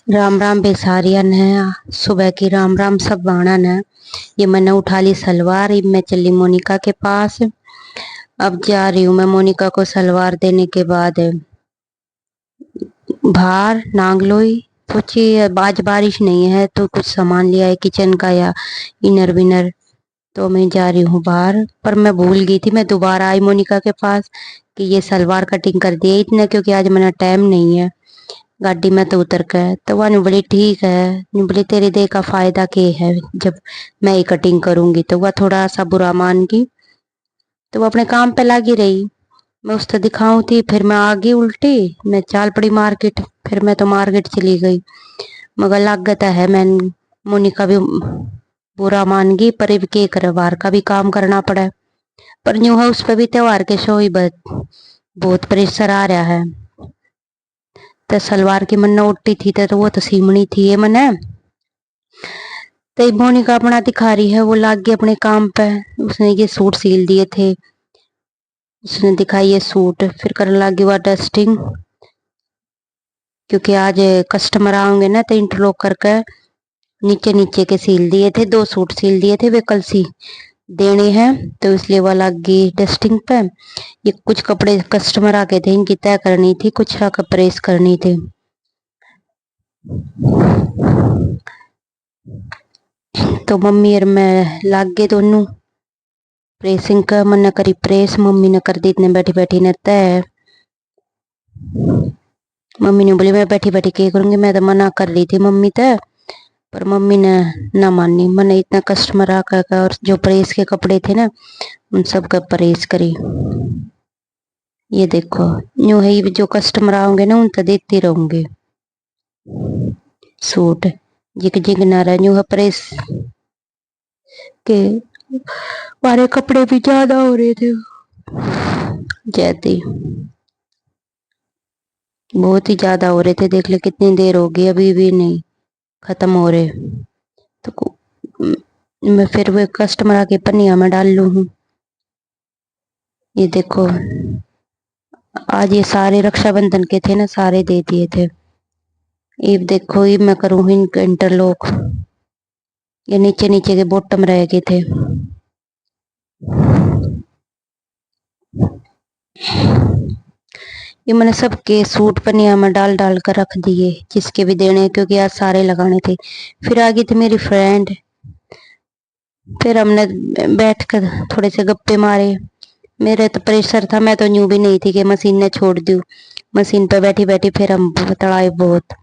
राम राम बेसारियन है। सुबह की राम राम सब बाणन है। ये मैंने उठा ली सलवार। मैं चली मोनिका के पास। अब जा रही हूँ मैं मोनिका को सलवार देने के बाद बाहर नांगलोई पूछी। आज बारिश नहीं है तो कुछ सामान लिया है किचन का या इनर विनर, तो मैं जा रही हूँ बाहर। पर मैं भूल गई थी, मैं दोबारा आई मोनिका के पास कि ये सलवार कटिंग कर दिए इतना, क्योंकि आज मेरा टाइम नहीं है गाड़ी में तो उतर कर। तो वह नु बोली ठीक है, नु बोली तेरे दे का फायदा के है, जब मैं ही कटिंग करूंगी। तो वह थोड़ा सा बुरा मान गई, तो वो अपने काम पे लगी रही। मैं उससे दिखाऊं थी, फिर मैं आ गई उल्टी, मैं चाल पड़ी मार्केट। फिर मैं तो मार्केट चली गई, मगर लागत है मैं मोनिका भी बुरा मान गई। पर अब के करे, बाहर का भी काम करना पड़ा है। पर न्यू हाउस पे भी त्योहार के शो ही बहुत प्रेशर आ रहा है। तो सलवार की मन उठी थी तो वो तो सीमनी थी ये मने। तो मोनिका अपना दिखा रही है, वो लाग गई अपने काम पे। उसने ये सूट सील दिए थे, उसने दिखाई ये सूट। फिर करने लगी वह डस्टिंग, क्योंकि आज कस्टमर आओगे ना तो इंटरलॉक करके नीचे नीचे के सील दिए थे। 2 सूट सील दिए थे, वे कल सी देने हैं, तो इसलिए वह लग गई डस्टिंग पे। ये कुछ कपड़े कस्टमर आके थे, इनकी तय करनी थी, कुछ आकर प्रेस करनी थी। तो मम्मी और मैं लाग गए दोनों प्रेसिंग का। मन ने करी प्रेस, मम्मी ने कर दी इतने बैठी बैठी ने तय। मम्मी ने बोली मैं बैठी बैठी क्या करूंगी, मैं तो मना कर रही थी मम्मी तय, पर मम्मी ने ना मानी। मैंने इतना कस्टमर आकर और जो प्रेस के कपड़े थे ना उन सब का प्रेस करी। ये देखो यूं है, जो कस्टमर आओगे ना उन तो देती रहूंगी सूट। जिक जिक ना रह यूं है प्रेस के। हमारे कपड़े भी ज्यादा हो रहे थे, जैती बहुत ही ज्यादा हो रहे थे। देख ले कितनी देर हो गई, अभी भी नहीं खत्म हो रहे। तो मैं फिर वो कस्टमर आके पनिया में डाल लू हूँ। ये देखो आज ये सारे रक्षाबंधन के थे ना, सारे दे दिए थे। ये देखो ये मैं करूँ इनका इंटरलॉक। ये नीचे नीचे के बॉटम रह गए थे। ये मैंने सबके सूट पनिया में डाल डाल कर रख दिए, जिसके भी देने, क्योंकि आज सारे लगाने थे। फिर आ गई थी मेरी फ्रेंड, फिर हमने बैठ कर थोड़े से गप्पे मारे। मेरे तो प्रेशर था, मैं तो न्यू भी नहीं थी कि मशीन ने छोड़ दूँ। मशीन पे बैठी बैठी फिर हम तड़ाए बहुत।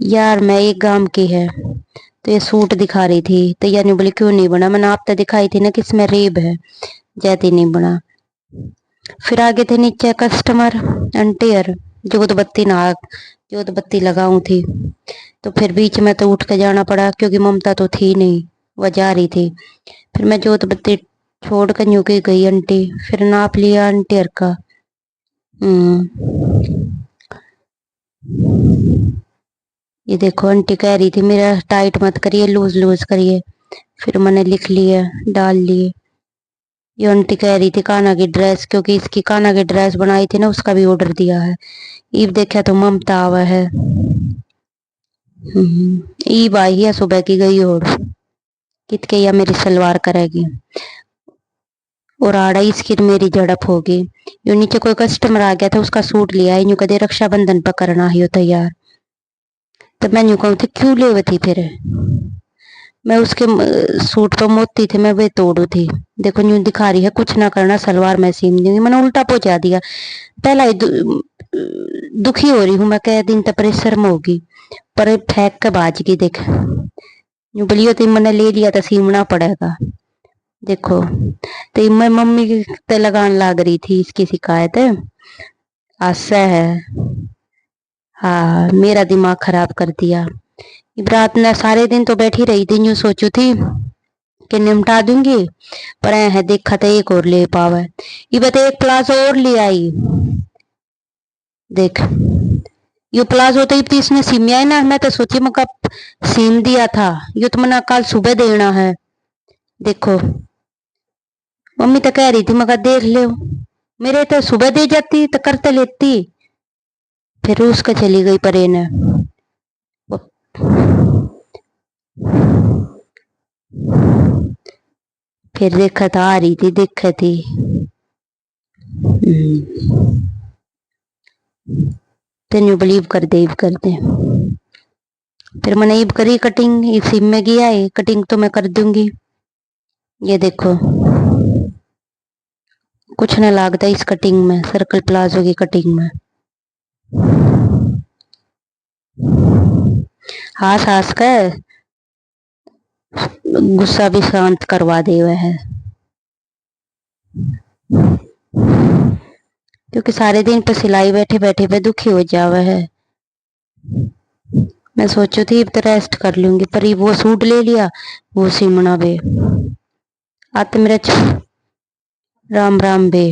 यार मैं एक गांव की है, तो ये सूट दिखा रही थी, तो यार नहीं बोली क्यों नहीं बना। मैंने आप तो दिखाई थी ना कि इसमें रेब है, जैती नहीं बना। फिर आगे थे नीचे कस्टमर अंटियर, जोतबत्ती ना जोतबत्ती लगाऊं थी। तो फिर बीच में तो उठ के जाना पड़ा, क्योंकि ममता तो थी नहीं, वह जा रही थी। फिर मैं जोतबत्ती छोड़ कर यूं के गई आंटी। फिर नाप लिया अंटियर का। ये देखो आंटी कह रही थी मेरा टाइट मत करिए, लूज लूज करिए। फिर मैंने लिख लिया, डाल लिए। ये आंटी कह रही थी काना की ड्रेस, क्योंकि इसकी काना की ड्रेस बनाई थी ना, उसका भी ऑर्डर दिया है। ईब देखा तो ममता आवा है। ईब आई है सुबह की गई, और कितके या मेरी सलवार करेगी। और आड़ा इसकी मेरी झड़प होगी। यो नीचे कोई कस्टमर आ गया था, उसका सूट लिया है, यूं कदे रक्षाबंधन पर करना ही हो तैयार। तो मैं यूं कहूँ थी क्यों ले थी, फिर मैं उसके सूट पर मोती थे, मैं वे तोड़ू थी। देखो यूं दिखा रही है कुछ ना करना, सलवार मैं सीम दूंगी। मैंने उल्टा पहुंचा दिया। पहला ही दुखी हो रही हूँ मैं, कह दिन तक प्रेशर में होगी, पर फेंक के बाज गई। देख यूं बोलियो तो मैंने ले लिया तो सीमना पड़ेगा। देखो तो मैं मम्मी की ते लगान लाग रही थी, इसकी शिकायत आशा है। हाँ मेरा दिमाग खराब कर दिया। रात ने सारे दिन तो बैठी रही थी, यूं सोचू थी कि निपटा दूंगी, पर है देखा तो एक और ले पावे। ये बता एक प्लाजो और ले आई। देख ये प्लाजो तो इसने सीमिया है ना, मैं तो सोची मैं कब सीम दिया था, ये तो मैंने कल सुबह देना है। देखो मम्मी तो कह रही थी, मगर देख लो मेरे तो सुबह दे जाती तो करते लेती। फिर रूस का चली गई परे ने। फिर देखा था आ रही थी, देखा थी। फिर न्यू बिलीव कर दे फिर मैंने ईब करी कटिंग, इस ईब में गया है कटिंग तो मैं कर दूंगी। ये देखो कुछ ना लगता इस कटिंग में, सर्कल प्लाजो की कटिंग में। हंस हंस कर गुस्सा भी शांत करवा दे हुआ है, क्योंकि सारे दिन पे सिलाई बैठे बैठे पे दुखी हो जावा है। मैं सोचू थी तो रेस्ट कर लूंगी, पर वो सूट ले लिया वो सिमना बे। आते मेरा राम राम बे।